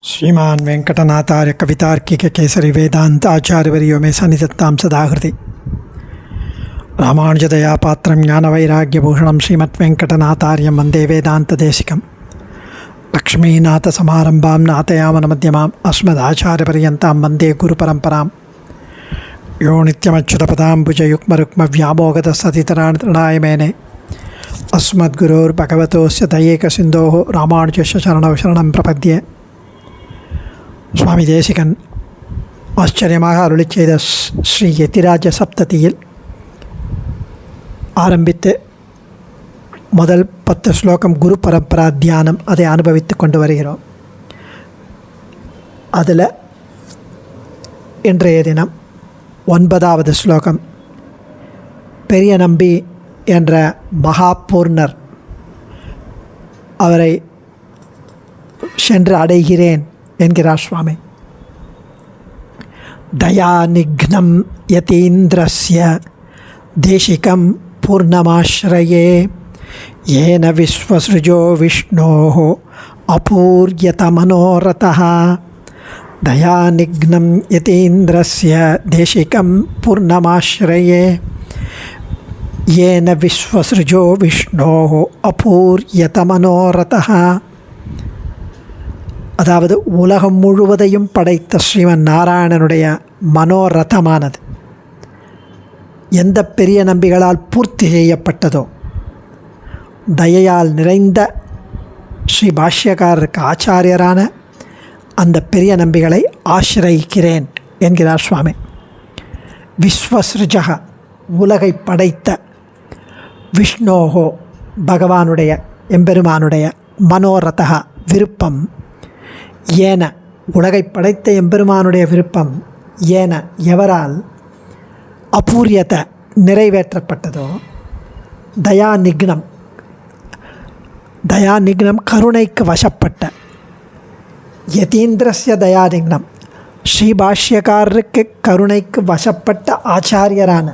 श्रीमान वेंकटनाथार्य कवितार्किक केसरी वेदांत आचार्यवर्यो मे सन्निधत्तां सदाहृति रामानुजदया पात्रं ज्ञानवैराग्यभूषणं श्रीमद्वेंकटनाथार्यं वन्दे वेदान्तदेशिकं लक्ष्मीनाथसमारम्भां नाथयामनमध्यमाम् अस्मदाचार्यपर्यन्तां वन्दे गुरुपरम्परां यो नित्यमच्युतपदाम्बुजयुग्मरुक्मव्यामोगतसतितराणाय मेने अस्मद्गुरोर्भगवतोस्य दयैकसिन्धोः रामानुजस्य शरणौ शरणं प्रपद्ये. சுவாமி தேசிகன் ஆச்சரியமாக அருளி செய்த ஸ்ரீ யதிராஜ சப்ததியில் ஆரம்பித்து முதல் 10 ஸ்லோகம் குரு பரம்பரா தியானம் அதை அனுபவித்து கொண்டு வருகிறோம். அதில் இன்றைய தினம் 9வது ஸ்லோகம் பெரிய நம்பி என்ற மகாபூர்ணர் அவரை சென்று அடைகிறேன் என்கிறார் சுவாமி. தயாநிக்னம் யதீந்திரஸ்ய தேசிகம் பூர்ணமாஸ்ரயே ஏன விஸ்வஸ்ருஜோ விஷ்ணோः அபூர்யதமனோரதः. தயாநிக்னம் யதீந்திரஸ்ய தேசிகம் பூர்ணமாஸ்ரயே ஏன விஸ்வஸ்ருஜோ விஷ்ணோः அபூர்யதமனோரதः. அதாவது உலகம் முழுவதையும் படைத்த ஸ்ரீமன் நாராயணனுடைய மனோரதமானது எந்த பெரிய நம்பிகளால் பூர்த்தி செய்யப்பட்டதோ, தயையால் நிறைந்த ஸ்ரீ பாஷ்யக்காரருக்கு ஆச்சாரியரான அந்த பெரிய நம்பிகளை ஆசிரயிக்கிறேன் என்கிறார் சுவாமி. விஸ்வஸ்ருஜக உலகை படைத்த, விஷ்ணோகோ பகவானுடைய எம்பெருமானுடைய, மனோரதா விருப்பம், ஏன உலகை படைத்த எம்பெருமானுடைய விருப்பம், ஏன எவரால், அபூரியத்தை நிறைவேற்றப்பட்டதோ, தயாநிக்னம் தயாநிக்னம் கருணைக்கு வசப்பட்ட, யதீந்திரஸ்ய தயாநிக்னம் ஸ்ரீபாஷ்யக்காரருக்கு கருணைக்கு வசப்பட்ட ஆச்சாரியரான,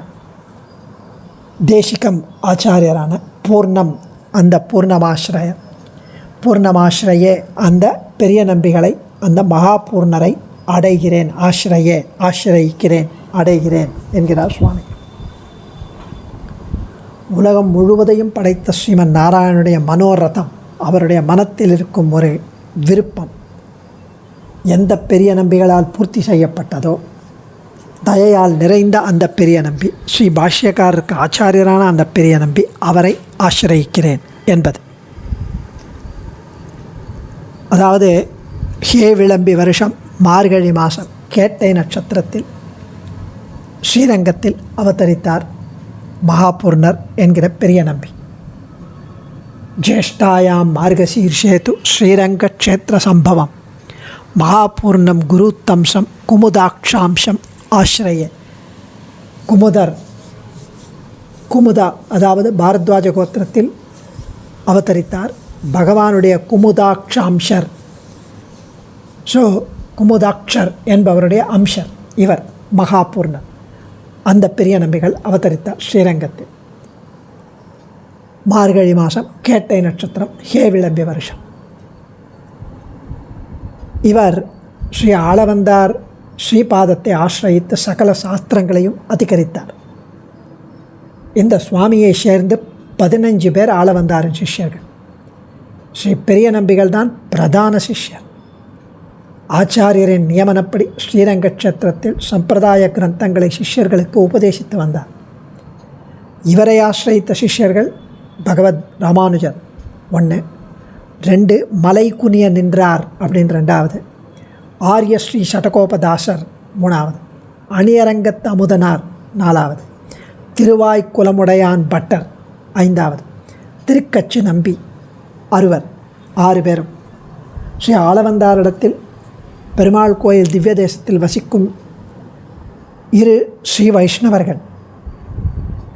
தேசிகம் ஆச்சாரியரான, பூர்ணம் அந்த பூர்ணமாஸ்ரயம், பூர்ணமாஸ்ரயே அந்த பெரிய நம்பிகளை, அந்த மகாபூர்ணரை அடைகிறேன், ஆசிரயிக்கிறேன், அடைகிறேன் என்கிறார் சுவாமி. உலகம் முழுவதையும் படைத்த ஸ்ரீமன் நாராயணனுடைய மனோரதம், அவருடைய மனத்தில் இருக்கும் ஒரு விருப்பம் எந்த பெரிய நம்பிகளால் பூர்த்தி செய்யப்பட்டதோ, தயையால் நிறைந்த அந்த பெரிய நம்பி, ஸ்ரீ பாஷ்யக்காரருக்கு ஆச்சாரியரான அந்த பெரிய நம்பி, அவரை ஆசிரயிக்கிறேன் என்பது. அதாவது ஹே விளம்பி வருஷம் மார்கழி மாதம் கேட்டை நட்சத்திரத்தில் ஸ்ரீரங்கத்தில் அவதரித்தார் மகாபூர்ணர் என்கிற பெரிய நம்பி. ஜேஷ்டாயாம் மார்கசீர்ஷேது ஸ்ரீரங்க க்ஷேத்திர சம்பவம் மகாபூர்ணம் குருத்தம்சம் குமுதாட்சாம்சம் ஆசிரய. குமுதா அதாவது பாரத்வாஜ கோத்திரத்தில் அவதரித்தார். பகவானுடைய குமுதாட்சாம்சர், ஸோ குமுதாட்சர் என்பவருடைய அம்சர் இவர் மகாபூர்ணர். அந்த பெரிய நம்பிகள் அவதரித்தார் ஸ்ரீரங்கத்தில். மார்கழி மாதம் கேட்டை நட்சத்திரம், ஹே விளம்பி வருஷம். இவர் ஸ்ரீ ஆளவந்தார் ஸ்ரீபாதத்தை ஆசிரயித்து சகல சாஸ்திரங்களையும் அதிகரித்தார். இந்த சுவாமியை சேர்ந்து 15 பேர் ஆளவந்தாரின் சிஷ்யர்கள். ஸ்ரீ பெரிய நம்பிகள் தான் பிரதான சிஷ்யர். ஆச்சாரியரின் நியமனப்படி ஸ்ரீரங்க க்ஷேத்திரத்தில் சம்பிரதாய கிரந்தங்களை சிஷ்யர்களுக்கு உபதேசித்து வந்தார். இவரை ஆசிரயித்த சிஷ்யர்கள் பகவத் ராமானுஜர் 1, 2 மலை குனிய நின்றார் அப்படின்னு 2வது, ஆரிய ஸ்ரீ சடகோபதாசர் 3வது, அணியரங்கத் அமுதனார் 4வது, திருவாய்க்குலமுடையான் பட்டர் 5வது, திருக்கச்சி நம்பி 6 பேரும். ஸ்ரீ ஆளவந்தாரிடத்தில் பெருமாள் கோயில் திவ்ய தேசத்தில் வசிக்கும் 2 ஸ்ரீ வைஷ்ணவர்கள்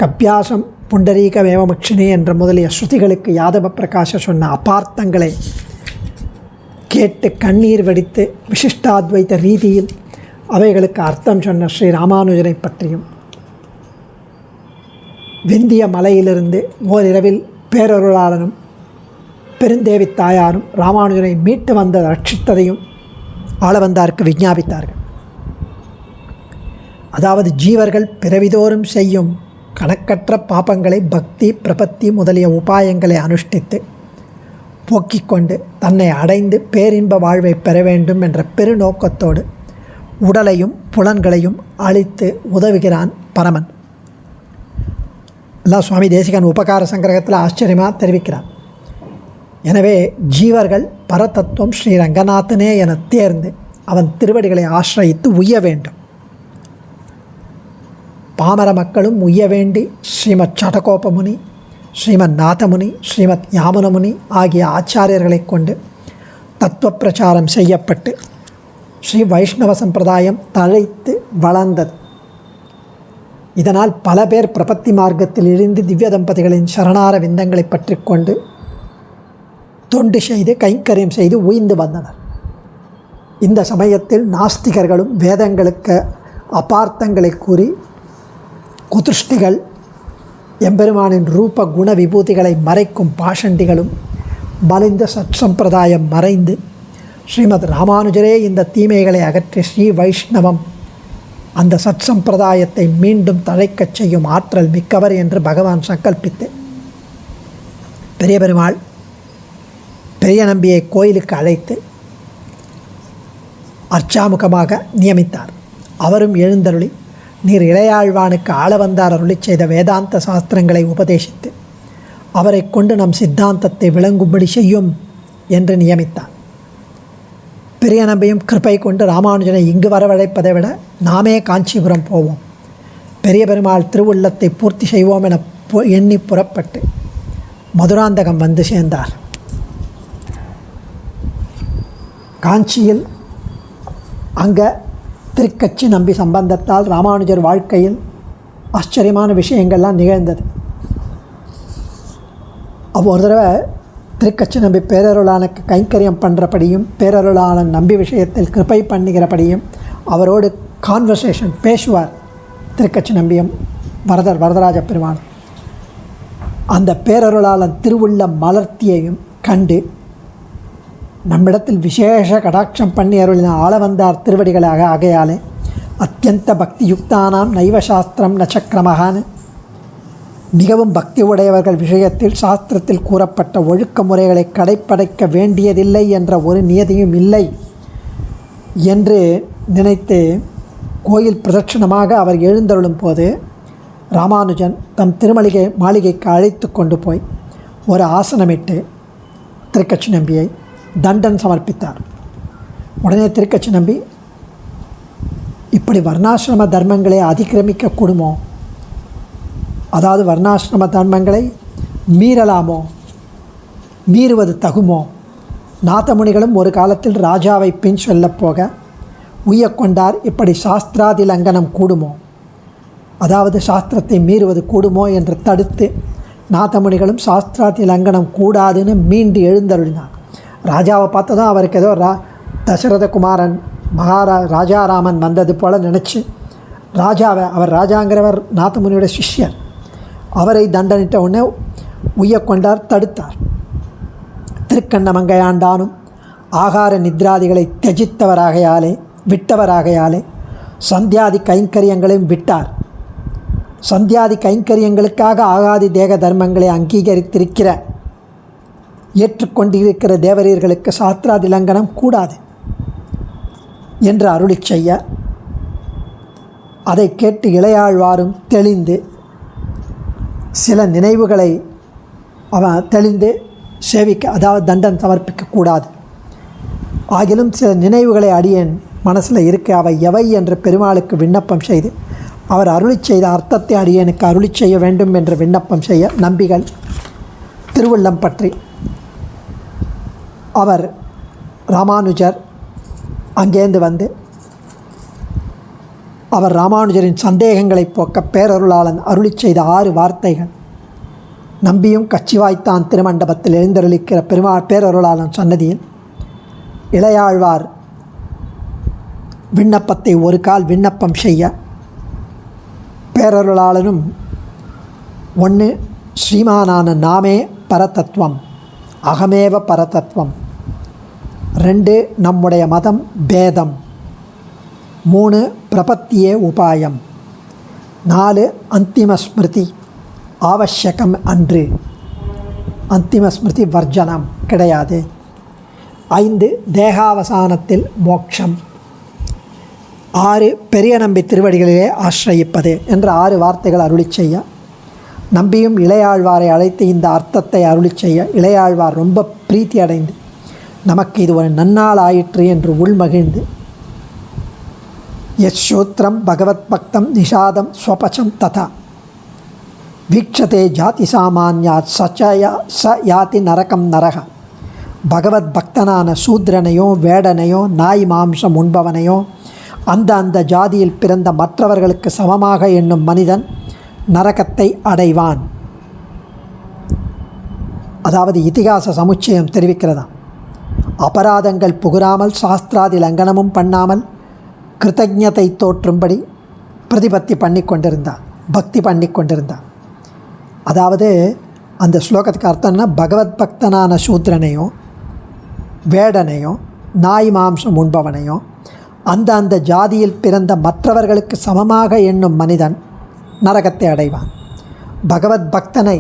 கப்பியாசம் புண்டரீக வேவமக்ஷினி என்ற முதலிய ஸ்ருதிகளுக்கு யாதவ பிரகாஷ சொன்ன அபார்த்தங்களை கேட்டு கண்ணீர் வெடித்து விசிஷ்டாத்வைத்த ரீதியில் அவைகளுக்கு அர்த்தம் சொன்ன ஸ்ரீ ராமானுஜனை பற்றியும், விந்திய மலையிலிருந்து ஓரிரவில் பேரருளாளனும் பெருந்தேவி தாயாரும் ராமானுஜனை மீட்டு வந்த ரட்சித்ததையும் ஆளவந்தாருக்கு விஞ்ஞாபித்தார்கள். அதாவது ஜீவர்கள் பிறவிதோறும் செய்யும் கணக்கற்ற பாபங்களை பக்தி பிரபத்தி முதலிய உபாயங்களை அனுஷ்டித்து போக்கிக் கொண்டு தன்னை அடைந்து பேரின்ப வாழ்வை பெற வேண்டும் என்ற பெருநோக்கத்தோடு உடலையும் புலன்களையும் அழித்து உதவுகிறான் பரமன். எல்லாம் சுவாமி தேசிகன் உபகார சங்கிரகத்தில் ஆச்சரியமாக தெரிவிக்கிறார். எனவே ஜீவர்கள் பரதத்துவம் ஸ்ரீ ரங்கநாதனே என தேர்ந்து அவன் திருவடிகளை ஆசிரயித்து உய்ய வேண்டும். பாமர மக்களும் உய்ய வேண்டி ஸ்ரீமத் சடகோபமுனி, ஸ்ரீமத் நாதமுனி, ஸ்ரீமத் யாமுனமுனி ஆகிய ஆச்சாரியர்களை கொண்டு தத்துவ பிரச்சாரம் செய்யப்பட்டு ஸ்ரீ வைஷ்ணவ சம்பிரதாயம் தழைத்து வளர்ந்தது. இதனால் பல பேர் பிரபத்தி மார்க்கத்தில் இருந்து திவ்ய தம்பதிகளின் சரணார விந்தங்களை பற்றி கொண்டு தொண்டு செய்து கைங்கரியம் செய்து உய்ந்து வந்தனர். இந்த சமயத்தில் நாஸ்திகர்களும் வேதங்களுக்கு அபார்த்தங்களை கூறி குதிருஷ்டிகள் எம்பெருமானின் ரூப குண விபூதிகளை மறைக்கும் பாஷண்டிகளும் மலிந்த சத்சம்பிரதாயம் மறைந்து ஸ்ரீமத் ராமானுஜரே இந்த தீமைகளை அகற்றி ஸ்ரீ வைஷ்ணவம் அந்த சத்சம்பிரதாயத்தை மீண்டும் தழைக்கச் செய்யும் ஆற்றல் மிக்கவர் என்று பகவான் சங்கல்பித்து பெரிய பெருமாள் பெரிய நம்பியை கோயிலுக்கு அழைத்து அர்ச்சாமுகமாக நியமித்தார். அவரும் எழுந்தருளி நீர் இளையாழ்வானுக்கு ஆளவந்தார் அருளி செய்த வேதாந்த சாஸ்திரங்களை உபதேசித்து அவரை கொண்டு நம் சித்தாந்தத்தை விளங்கும்படி செய்யும் என்று நியமித்தார். பெரிய நம்பியும் கிருப்பை கொண்டு ராமானுஜனை இங்கு வரவழைப்பதை விட நாமே காஞ்சிபுரம் போவோம், பெரிய பெருமாள் திருவுள்ளத்தை பூர்த்தி செய்வோம் என எண்ணி புறப்பட்டு மதுராந்தகம் வந்து சேர்ந்தார். காஞ்சியில் அங்கே திருக்கச்சி நம்பி சம்பந்தத்தால் ராமானுஜர் வாழ்க்கையில் ஆச்சரியமான விஷயங்கள்லாம் நிகழ்ந்தது. ஒரு தடவை திருக்கச்சி நம்பி பேரருளானுக்கு கைங்கரியம் பண்ணுறபடியும் பேரருளாளன் நம்பி விஷயத்தில் கிருபை பண்ணுகிறபடியும் அவரோடு கான்வர்சேஷன் பேசுவார் திருக்கச்சி நம்பியும் வரதராஜ பெருமான். அந்த பேரருளாளன் திருவுள்ள மலர்த்தியையும் கண்டு நம்மிடத்தில் விசேஷ கடாட்சம் பண்ணி அருளின ஆளவந்தார் திருவடிகளாக ஆகையாலே அத்தியந்த பக்தி யுக்தானாம் நைவ சாஸ்திரம் நச்சக்கிரமகான்னு மிகவும் பக்தி உடையவர்கள் விஷயத்தில் சாஸ்திரத்தில் கூறப்பட்ட ஒழுக்க முறைகளை கடைப்பிடிக்க வேண்டியதில்லை என்ற ஒரு நியதியும் இல்லை என்று நினைத்து கோயில் பிரதட்சணமாக அவர் எழுந்தருளும் போது ராமானுஜன் தம் மாளிகைக்கு அழைத்து கொண்டு போய் ஒரு ஆசனமிட்டு திருக்கச்சி நம்பியை தண்டன் சமர்ப்பித்தார். உடனே திருக்கச்சி நம்பி இப்படி வர்ணாசிரம தர்மங்களை அதிக்கிரமிக்கக்கூடுமோ, அதாவது வர்ணாசிரம தர்மங்களை மீறலாமோ, மீறுவது தகுமோ, நாதமுனிகளும் ஒரு காலத்தில் ராஜாவை பின் சொல்லப் போக உய்யக்கொண்டார், இப்படி சாஸ்திராதி லங்கனம் கூடுமோ, அதாவது சாஸ்திரத்தை மீறுவது கூடுமோ என்று தடுத்து நாதமுனிகளும் சாஸ்திராதி லங்கனம் கூடாதுன்னு மீண்டு எழுந்தருளினார். ராஜாவை பார்த்ததும் அவருக்கு ஏதோ தசரத குமாரன் ராஜாராமன் வந்தது போல் நினச்சி அவர் ராஜாங்கிறவர் நாதமுனியோட சிஷ்யர், அவரை தண்டனிட்ட உடனே உய்யக்கொண்டார், தடுத்தார். திருக்கண்ணமங்கையாண்டானும் ஆகார நித்ராதிகளை விட்டவராகையாலே சந்தியாதி கைங்கரியங்களையும் விட்டார். சந்தியாதி கைங்கரியங்களுக்காக ஆகாதி தேக தர்மங்களை அங்கீகரித்திருக்கிற ஏற்றுக்கொண்டிருக்கிற தேவரீர்களுக்கு சாஸ்திராதி லங்கனம் கூடாது என்று அருளி செய்ய அதை கேட்டு இளையாழ்வாரும் தெளிந்து சில நினைவுகளை தெளிந்து சேவிக்க, அதாவது தண்டன் சமர்ப்பிக்கக்கூடாது, ஆகிலும் சில நினைவுகளை அடியேன் மனசில் இருக்க அவை எவை என்று பெருமாளுக்கு விண்ணப்பம் செய்து அவர் அருளி செய்த அர்த்தத்தை அடியேனுக்கு அருளி செய்ய வேண்டும் என்று விண்ணப்பம் செய்ய நம்பிகள் திருவுள்ளம் பற்றி அவர் ராமானுஜர் அங்கேருந்து வந்து அவர் ராமானுஜரின் சந்தேகங்களை போக்க பேரருளாளன் அருளி செய்த 6 வார்த்தைகள் நம்பியும் கச்சிவாய்த்தான் திருமண்டபத்தில் எழுந்தருளிக்கிற பேரருளாளன் சன்னதியில் இளையாழ்வார் விண்ணப்பத்தை ஒரு கால் விண்ணப்பம் செய்ய பேரருளாளனும் ஒன்று ஸ்ரீமானான நாமே பரதத்துவம், அகமேவ பரதத்துவம், 2 நம்முடைய மதம் பேதம், 3 பிரபத்தியே உபாயம், 4 அந்திம ஸ்மிருதி ஆவசியகம் அன்று, அந்திம ஸ்மிருதி வர்ஜனம் கிடையாது, 5 தேகாவசானத்தில் மோட்சம், 6 பெரிய நம்பி திருவடிகளிலே ஆசிரயிப்பது என்ற 6 வார்த்தைகள் அருளி செய்ய, நம்பியும் இளையாழ்வாரை அழைத்து இந்த அர்த்தத்தை அருளி செய்ய இளையாழ்வார் ரொம்ப பிரீத்தி அடைந்து நமக்கு இது ஒரு நன்னாள் ஆயிற்று என்று உள்மகிழ்ந்து யஸ்ஸோத்ரம் பகவத் பக்தம் நிஷாதம் ஸ்வபச்சம் ததா வீக்ஷதே ஜாதி சாமான்யாத் ச யாதி நரகம் நரக. பகவத் பக்தனான சூத்ரனையோ வேடனையோ நாய் மாம்சம் உண்பவனையோ அந்த ஜாதியில் பிறந்த மற்றவர்களுக்கு சமமாக எண்ணும் மனிதன் நரகத்தை அடைவான். அதாவது இதிகாச சமுச்சயம் தெரிவிக்கிறதா, அபராதங்கள் புகுறாமல் சாஸ்திராதி லங்கனமும் பண்ணாமல் கிருத்தஜத்தை தோற்றும்படி பிரதிபத்தி பண்ணி கொண்டிருந்தார், பக்தி பண்ணி கொண்டிருந்தார். அதாவது அந்த ஸ்லோகத்துக்கு அர்த்தம்னா, பகவத் பக்தனான சூத்ரனையோ வேடனையோ நாய் மாம்சம் உண்பவனையோ அந்த ஜாதியில் பிறந்த மற்றவர்களுக்கு சமமாக எண்ணும் மனிதன் நரகத்தை அடைவான். பகவத் பக்தனை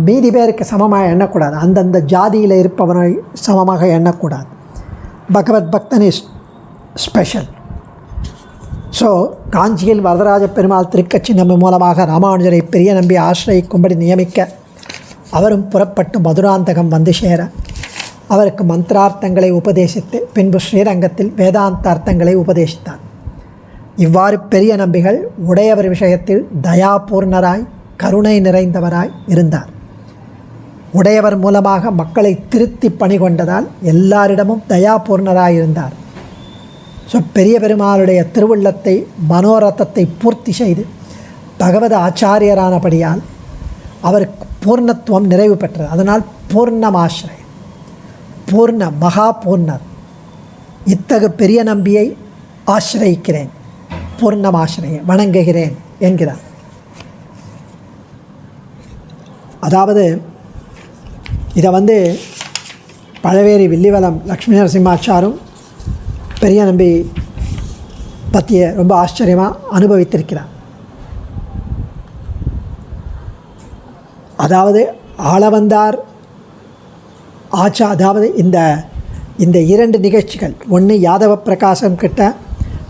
மீதி பேருக்கு சமமாக எண்ணக்கூடாது, அந்தந்த ஜாதியில் இருப்பவனை சமமாக எண்ணக்கூடாது. பகவத் பக்தன் இஸ் ஸ்பெஷல். ஸோ காஞ்சியில் வரதராஜ பெருமாள் திருக்கட்சி நம்பி மூலமாக ராமானுஜரை பெரிய நம்பி ஆசிரயிக்கும்படி நியமிக்க அவரும் புறப்பட்டு மதுராந்தகம் வந்து சேர அவருக்கு மந்திரார்த்தங்களை உபதேசித்து பின்பு ஸ்ரீரங்கத்தில் வேதாந்தார்த்தங்களை உபதேசித்தார். இவ்வாறு பெரிய நம்பிகள் உடையவர் விஷயத்தில் தயாபூர்ணராய் கருணை நிறைந்தவராய் இருந்தார். உடையவர் மூலமாக மக்களை திருத்தி பணி கொண்டதால் எல்லாரிடமும் தயாபூர்ணராய் இருந்தார். ஸோ பெரிய பெருமாளுடைய திருவுள்ளத்தை மனோரதத்தை பூர்த்தி செய்து பகவத ஆச்சாரியரானபடியால் அவருக்கு பூர்ணத்துவம் நிறைவு பெற்றது. அதனால் பூர்ணமாசிரயம், பூர்ண மகா பூர்ணர், இத்தகு பெரிய நம்பியை ஆசிரயிக்கிறேன், பூர்ணமாசிரியை வணங்குகிறேன் என்கிறார். அதாவது இதை பழவேரி வில்லிவலம் லக்ஷ்மி நரசிம்மாச்சாரும் பெரிய நம்பி பற்றிய ரொம்ப ஆச்சரியமாக அனுபவித்திருக்கிறார். அதாவது ஆளவந்தார் அதாவது இந்த 2 நிகழ்ச்சிகள், ஒன்று யாதவ பிரகாசம் கிட்ட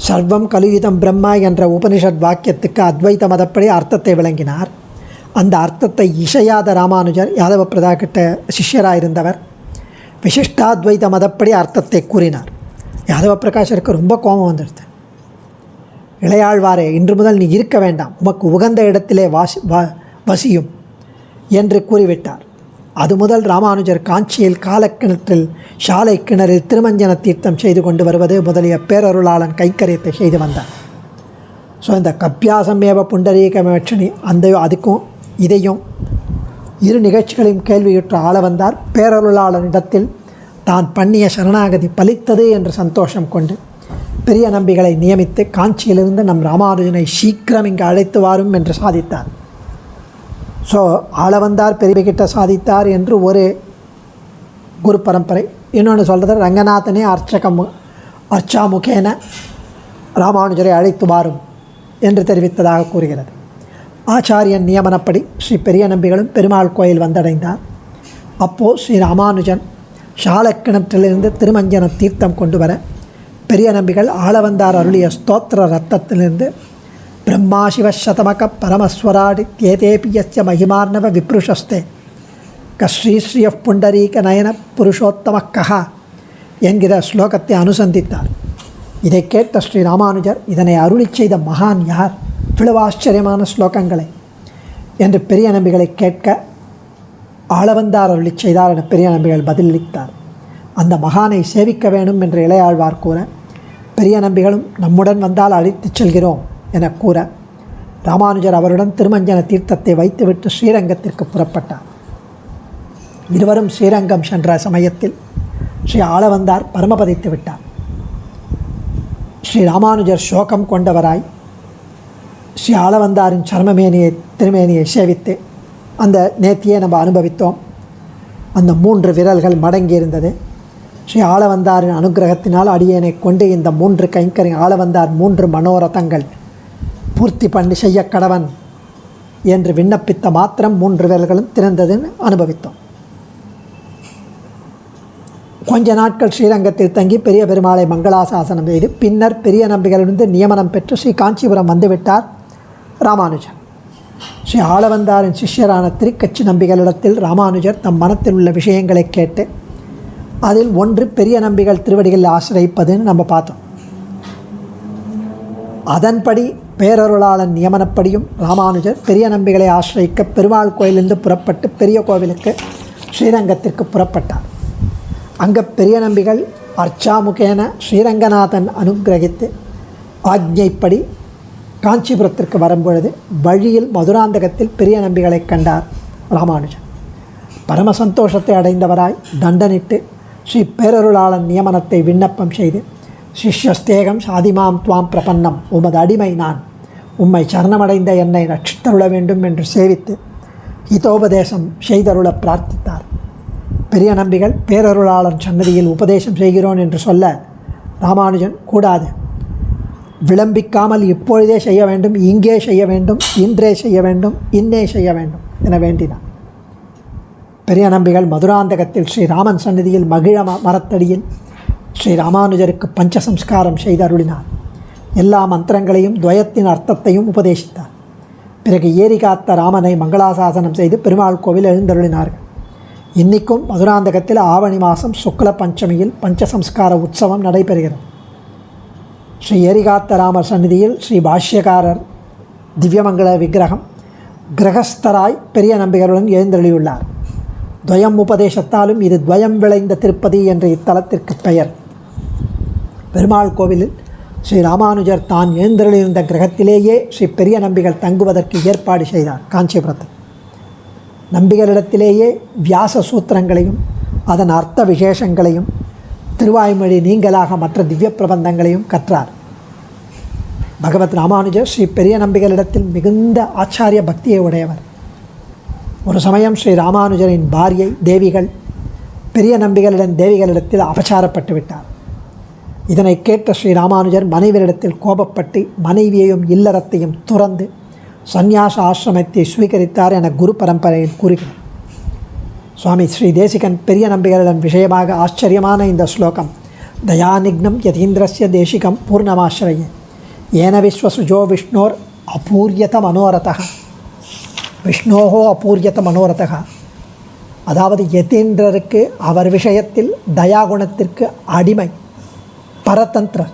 சர்வம் கலுயுதம் பிரம்மா என்ற உபனிஷத் வாக்கியத்துக்கு அத்வைத மதப்படி அர்த்தத்தை விளங்கினார். அந்த அர்த்தத்தை இசையாத ராமானுஜர் யாதவ பிரதா கிட்ட சிஷ்யராக இருந்தவர் விசிஷ்டாத்வைத மதப்படி அர்த்தத்தை கூறினார். யாதவ பிரகாஷருக்கு ரொம்ப கோபம் வந்துடுது. இளையாழ்வாரே, இன்று முதல் நீ இருக்க வேண்டாம், உமக்கு உகந்த இடத்திலே வசியும் என்று கூறிவிட்டார். அது முதல் ராமானுஜர் காஞ்சியில் காலக்கிணற்றில் சாலை கிணறில் திருமஞ்சன தீர்த்தம் செய்து கொண்டு வருவது முதலிய பேரருளாளன் கைக்கரியத்தை செய்து வந்தார். ஸோ இந்த கப்பியாசம் ஏவ புண்டரீகமேட்சணி அதுக்கும் இதையும் 2 நிகழ்ச்சிகளையும் கேள்வியுற்ற ஆளவந்தார் பேரருளாளனிடத்தில் தான் பண்ணிய சரணாகதி பலித்தது என்று சந்தோஷம் கொண்டு பெரிய நம்பிகளை நியமித்து காஞ்சியிலிருந்து நம் ராமானுஜனை சீக்கிரம் இங்கு அழைத்து வாரும் என்று சாதித்தார். ஸோ ஆளவந்தார் பெரியகிட்ட சாதித்தார் என்று ஒரு குரு பரம்பரை, இன்னொன்று சொல்கிறது ரங்கநாதனே அர்ச்சாமுகேன ராமானுஜரை அழைத்து வாரும் என்று தெரிவித்ததாக கூறுகிறது. ஆச்சாரியன் நியமனப்படி ஸ்ரீ பெரிய நம்பிகளும் பெருமாள் கோயில் வந்தடைந்தார். அப்போது ஸ்ரீ ராமானுஜன் சாலக்கிணற்றிலிருந்து திருமஞ்சன தீர்த்தம் கொண்டு வர பெரிய நம்பிகள் ஆளவந்தார் அருளிய ஸ்தோத்திர ரத்தத்திலிருந்து பிரம்மா சிவசதமக பரமஸ்வராடி தேதேபியஸ்ய மகிமார்ணவ விப்ருஷஸ்தே கஸ்ரீஸ்ரீய புண்டரீக நயன புருஷோத்தம கஹா என்கிற ஸ்லோகத்தை அனுசந்தித்தார். இதை கேட்ட ஸ்ரீ ராமானுஜர், இதனை அருளி செய்த மகான் யார், இவ்வளவு ஆச்சரியமான ஸ்லோகங்களை என்று பெரிய நம்பிகளை கேட்க ஆளவந்தார் அருளி செய்தார் என பெரிய நம்பிகள் பதிலளித்தார். அந்த மகானை சேவிக்க வேண்டும் என்று இளையாழ்வார் கூற, பெரிய நம்பிகளும் நம்முடன் வந்தால் அழைத்துச் செல்கிறோம் என கூற, ராமானுஜர் அவருடன் திருமஞ்சன தீர்த்தத்தை வைத்துவிட்டு ஸ்ரீரங்கத்திற்கு புறப்பட்டார். இருவரும் ஸ்ரீரங்கம் சென்ற சமயத்தில் ஸ்ரீ ஆளவந்தார் பரமபதித்து விட்டார். ஸ்ரீ ராமானுஜர் சோகம் கொண்டவராய் ஸ்ரீ ஆளவந்தாரின் திருமேனியை சேவித்து, அந்த நேத்தியை நம்ம அனுபவித்தோம், அந்த 3 விரல்கள் மடங்கி இருந்தது, ஸ்ரீ ஆளவந்தாரின் அனுகிரகத்தினால் அடியேனை கொண்டு இந்த 3 கைங்கரி ஆளவந்தார் 3 மனோரதங்கள் பூர்த்தி பண்ணி செய்ய கடவன் என்று விண்ணப்பித்த மாத்திரம் 3 வேல்களும் திறந்ததுன்னு அனுபவித்தோம். கொஞ்ச நாட்கள் ஸ்ரீரங்கத்தில் தங்கி பெரிய பெருமாளை மங்களாசாசனம் செய்து பின்னர் பெரிய நம்பிகளிலிருந்து நியமனம் பெற்று ஸ்ரீ காஞ்சிபுரம் வந்துவிட்டார் ராமானுஜர். ஸ்ரீ ஆளவந்தாரின் சிஷ்யரான திருக்கச்சி நம்பிகளிடத்தில் ராமானுஜர் தம் மனத்தில் உள்ள விஷயங்களை கேட்டு அதில் ஒன்று பெரிய நம்பிகள் திருவடிகளில் ஆசிரியப்பதுன்னு நம்ம பார்த்தோம். அதன்படி பேரருளாளன் நியமனப்படியும் ராமானுஜர் பெரிய நம்பிகளை ஆசிரியிக்க பெருமாள் கோயிலிருந்து புறப்பட்டு பெரிய கோவிலுக்கு ஸ்ரீரங்கத்திற்கு புறப்பட்டார். அங்கே பெரிய நம்பிகள் அர்ச்சாமுகேன ஸ்ரீரங்கநாதன் அனுகிரகித்து ஆக்ஞைப்படி காஞ்சிபுரத்திற்கு வரும்பொழுது வழியில் மதுராந்தகத்தில் பெரிய நம்பிகளை கண்டார் ராமானுஜன். பரம சந்தோஷத்தை அடைந்தவராய் தண்டனிட்டு ஸ்ரீ பேரருளாளன் நியமனத்தை விண்ணப்பம் செய்து சிஷ்யஸ்தேகம் சாதிமாம் துவாம் பிரபன்னம், உமது அடிமை நான், உம்மை சரணமடைந்த என்னை ரட்சித்தருள வேண்டும் என்று சேவித்து ஹிதோபதேசம் செய்தருள பிரார்த்தித்தார். பெரிய நம்பிகள் பேரருளாளன் சன்னதியில் உபதேசம் செய்கிறோன் என்று சொல்ல ராமானுஜன் கூடாது, விளம்பிக்காமல் இப்பொழுதே செய்ய வேண்டும், இங்கே செய்ய வேண்டும், இன்றே செய்ய வேண்டும், இன்னே செய்ய வேண்டும் என வேண்டினார். பெரிய நம்பிகள் மதுராந்தகத்தில் ஸ்ரீராமன் சன்னதியில் மகிழ மரத்தடியில் ஸ்ரீ ராமானுஜருக்கு பஞ்சசம்ஸ்காரம் செய்து அருளினார். எல்லா மந்திரங்களையும் துவயத்தின் அர்த்தத்தையும் உபதேசித்தார். பிறகு ஏரி காத்த ராமனை மங்களாசாசனம் செய்து பெருமாள் கோவில் எழுந்தருளினார்கள். இன்றைக்கும் மதுராந்தகத்தில் ஆவணி மாதம் சுக்ல பஞ்சமியில் பஞ்சசம்ஸ்கார உற்சவம் நடைபெறுகிறது. ஸ்ரீ ஏரிகாத்த ராமர் சந்நிதியில் ஸ்ரீ பாஷ்யக்காரர் திவ்யமங்கள விக்கிரகம் கிரகஸ்தராய் பெரிய நம்பிகளுடன் எழுந்தருளியுள்ளார். துவயம் உபதேசத்தாலும் இது துவயம் விளைந்த திருப்பதி என்ற இத்தலத்திற்கு பெயர். பெருமாள் கோவிலில் ஸ்ரீ ராமானுஜர் தான் எழுந்தருளியிருந்த கிரகத்திலேயே ஸ்ரீ பெரிய நம்பிகள் தங்குவதற்கு ஏற்பாடு செய்தார். காஞ்சிபுரத்தில் நம்பிகளிடத்திலேயே வியாச சூத்திரங்களையும் அதன் அர்த்த விசேஷங்களையும் திருவாய்மொழி நீங்களாக மற்ற திவ்ய பிரபந்தங்களையும் கற்றார். பகவத் ராமானுஜர் ஸ்ரீ பெரிய நம்பிகளிடத்தில் மிகுந்த ஆச்சாரிய பக்தியை உடையவர். ஒரு சமயம் ஸ்ரீ ராமானுஜரின் பாரியை தேவிகள் பெரிய தேவிகளிடத்தில் அபச்சாரப்பட்டு விட்டார். இதனை கேட்ட ஸ்ரீ ராமானுஜர் மனைவியிடத்தில் கோபப்பட்டு மனைவியையும் இல்லறத்தையும் துறந்து சந்நியாச ஆசிரமத்தை ஸ்வீகரித்தார் என குரு பரம்பரையில் கூறுகிறார். சுவாமி ஸ்ரீ தேசிகன் பெரிய நம்பிகளின் விஷயமாக ஆச்சரியமான இந்த ஸ்லோகம் தயாநிக்னம் யதீந்திரஸ்ய தேசிகம் பூர்ணமாஸ்ரயே ஏன விஸ்வசுஜோ விஷ்ணோர் அபூர்யத மனோரதா, விஷ்ணோஹோ அபூர்யத மனோரதா, அதாவது யதீந்திரருக்கு அவர் விஷயத்தில் தயாகுணத்திற்கு அடிமை பரதந்திரர்,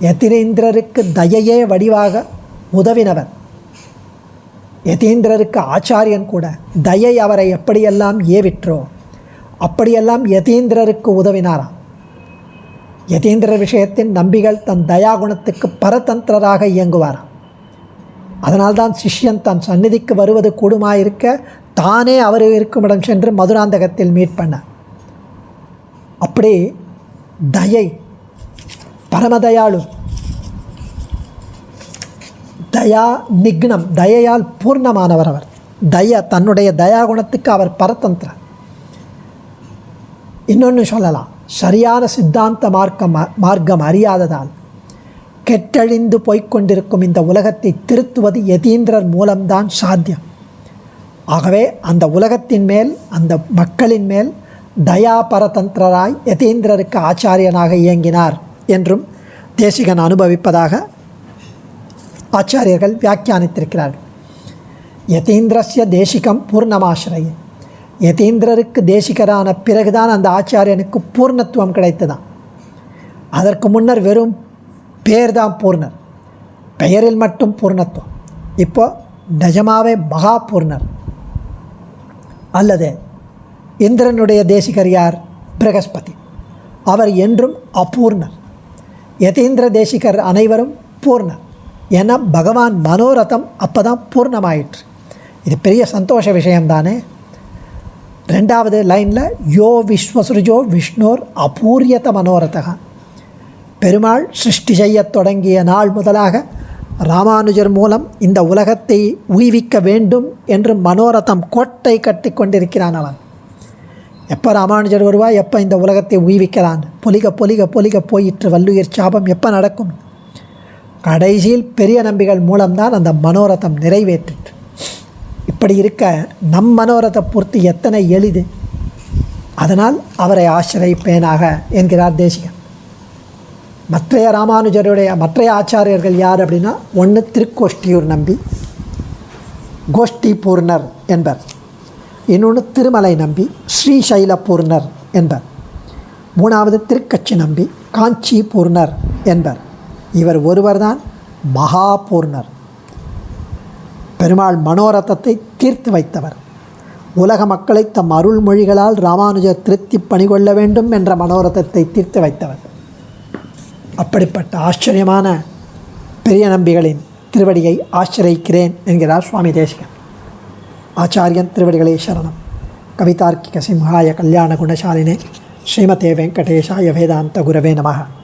யதீந்திரருக்கு தயையே வடிவாக உதவினவர், யதீந்திரருக்கு ஆச்சாரியன் கூட. தயை அவரை எப்படியெல்லாம் ஏவிற்றோ அப்படியெல்லாம் யதீந்திரருக்கு உதவினாராம். யதீந்திர விஷயத்தின் நம்பிகள் தன் தயாகுணத்துக்கு பரதந்திரராக இயங்குவாராம். அதனால்தான் சிஷ்யன் தன் சந்நிதிக்கு வருவது கூடுமாயிருக்க தானே அவர் இருக்குமிடம் சென்று மதுராந்தகத்தில் மீட் பண்ணார். அப்படி தயை, பரமதயாளு, தயா நிக்னம், தயையால் பூர்ணமானவர் அவர். தன்னுடைய தயாகுணத்துக்கு அவர் பரதந்திரர். இன்னொன்று சொல்லலாம், சரியான சித்தாந்த மார்க்கம் அறியாததால் கெட்டழிந்து போய்கொண்டிருக்கும் இந்த உலகத்தை திருத்துவது யதீந்திரர் மூலம்தான் சாத்தியம். ஆகவே அந்த உலகத்தின் மேல், அந்த மக்களின் மேல் தயா பரதந்திரராய் யதீந்திரருக்கு ஆச்சாரியனாக இயங்கினார் என்றும் தேசிகன் அனுபவிப்பதாக ஆச்சாரியர்கள் வியாக்கியானித்திருக்கிறார்கள். யதீந்திரஸ்ய தேசிகம் பூர்ணமாசிரய, யதீந்திரருக்கு தேசிகரான பிறகுதான் அந்த ஆச்சாரியனுக்கு பூர்ணத்துவம் கிடைத்ததான். அதற்கு முன்னர் வெறும் பேர்தான் பூர்ணர், பெயரில் மட்டும் பூர்ணத்துவம். இப்போ நிஜமாவே மகா பூர்ணர். அல்லது இந்திரனுடைய தேசிகர் யார்? பிரகஸ்பதி. அவர் என்றும் அபூர்ணர். யதீந்திர தேசிகர் அனைவரும் பூர்ணர். ஏன்னா பகவான் மனோரதம் அப்போ தான் பூர்ணமாயிற்று. இது பெரிய சந்தோஷ விஷயம்தானே. 2வது லைனில் யோ விஸ்வசுருஜோ விஷ்ணோர் அபூர்யத மனோரதா, பெருமாள் சிருஷ்டி செய்ய தொடங்கிய நாள் முதலாக ராமானுஜர் மூலம் இந்த உலகத்தை உய்விக்க வேண்டும் என்று மனோரதம் கோட்டை கட்டி கொண்டிருக்கிறான் அவன். எப்போ ராமானுஜர் வருவா, எப்போ இந்த உலகத்தை உய்விக்கிறான், பொலிக பொலிக பொலிக போயிற்று வள்ளுயிர் சாபம் எப்போ நடக்கும். கடைசியில் பெரிய நம்பிகள் மூலம்தான் அந்த மனோரதம் நிறைவேற்றிற்று. இப்படி இருக்க நம் மனோரத பூர்த்தி எத்தனை எளிது. அதனால் அவரை ஆசிரியப்பேனாக என்கிறார் தேசிகன். மற்றைய ராமானுஜருடைய மற்றைய ஆச்சாரியர்கள் யார் அப்படின்னா, ஒன்று திருக்கோஷ்டியூர் நம்பி, கோஷ்டி பூர்ணர் என்பர். இன்னொன்று திருமலை நம்பி, ஸ்ரீசைல பூர்ணர் என்பர். மூணாவது திருக்கட்சி நம்பி, காஞ்சி பூர்ணர் என்பர். இவர் ஒருவர்தான் மகா பூர்ணர். பெருமாள் மனோரதத்தை தீர்த்து வைத்தவர். உலக மக்களை தம் அருள்மொழிகளால் ராமானுஜர் திருப்தி பணிகொள்ள வேண்டும் என்ற மனோரதத்தை தீர்த்து வைத்தவர். அப்படிப்பட்ட ஆச்சரியமான பெரிய நம்பிகளின் திருவடியை ஆசிரியிக்கிறேன் என்கிறார் சுவாமி தேசிகன். ஆச்சாரியன் திருவடிகளே சரணம். கவிதார்க்கிக சிம்ஹாய கல்யாண குணசாலினே ஸ்ரீமதே வெங்கடேஷாய வேதாந்த குரவே நமः.